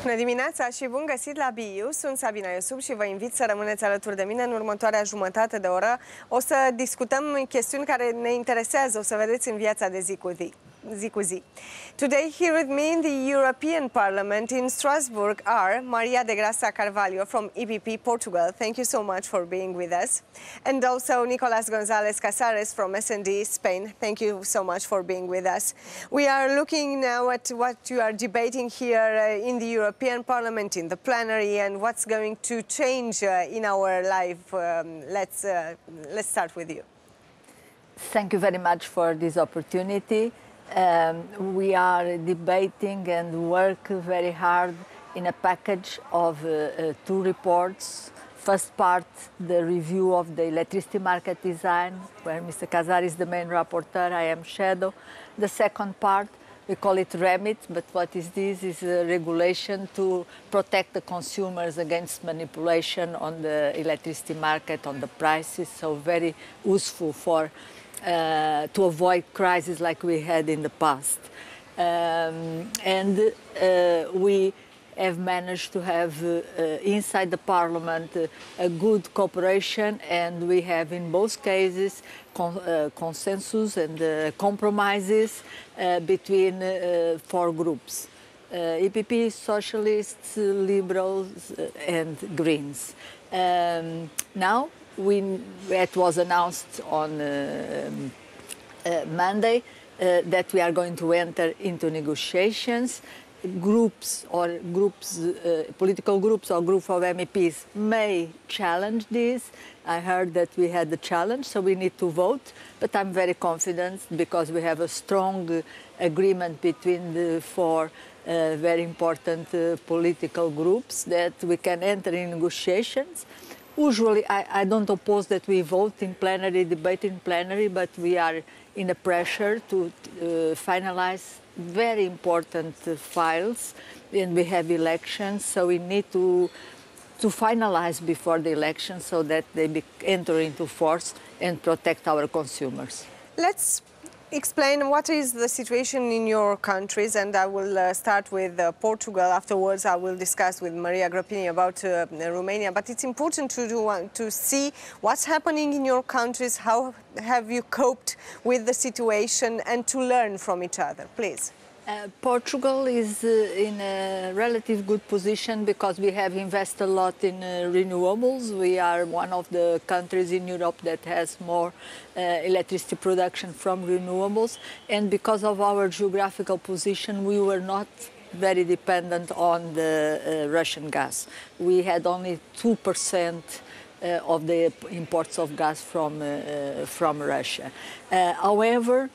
Bună dimineața și bun găsit la BU. Sunt Sabina Iosub și vă invit să rămâneți alături de mine în următoarea jumătate de oră. O să discutăm chestiuni care ne interesează, o să vedeți, în viața de zi cu zi. Today here with me in the European Parliament in Strasbourg are Maria de Graça Carvalho from EPP Portugal. Thank you so much for being with us. And also Nicolas González Casares from S&D Spain. Thank you so much for being with us. We are looking now at what you are debating here in the European Parliament, in the plenary, and what's going to change in our life. Let's start with you. Thank you very much for this opportunity. We are debating and work very hard in a package of two reports. First part, the review of the electricity market design, where Mr. Casares is the main rapporteur, I am shadow. The second part, we call it REMIT, but what is this? Is a regulation to protect the consumers against manipulation on the electricity market, on the prices, so very useful for to avoid crises like we had in the past. We have managed to have inside the Parliament a good cooperation, and we have in both cases consensus and compromises between four groups. EPP, Socialists, Liberals and Greens. Now, it was announced on Monday that we are going to enter into negotiations. Political groups or group of MEPs may challenge this. I heard that we had the challenge, so we need to vote. But I'm very confident because we have a strong agreement between the four very important political groups that we can enter in negotiations. Usually, I don't oppose that we vote in plenary, debate in plenary, but we are in a pressure to finalize very important files, and we have elections, so we need to finalize before the election so that they enter into force and protect our consumers. Let's explain what is the situation in your countries, and I will start with Portugal. Afterwards, I will discuss with Maria Grappini about Romania. But it's important to see what's happening in your countries, how have you coped with the situation, and to learn from each other. Please. Portugal is in a relative good position because we have invested a lot in renewables. We are one of the countries in Europe that has more electricity production from renewables, and because of our geographical position, we were not very dependent on the Russian gas. We had only 2% of the imports of gas from Russia. However,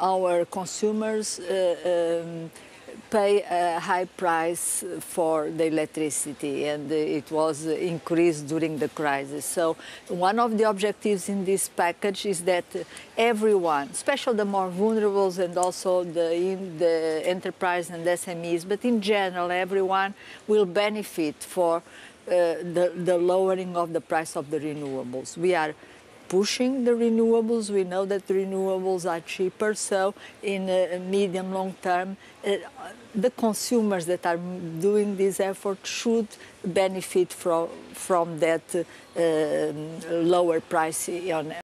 our consumers pay a high price for the electricity, and it was increased during the crisis. So one of the objectives in this package is that everyone, especially the more vulnerable and also the enterprise and SMEs, but in general everyone will benefit for the lowering of the price of the renewables. We are pushing the renewables. We know that renewables are cheaper, so in a medium, long term, the consumers that are doing this effort should benefit from that lower price on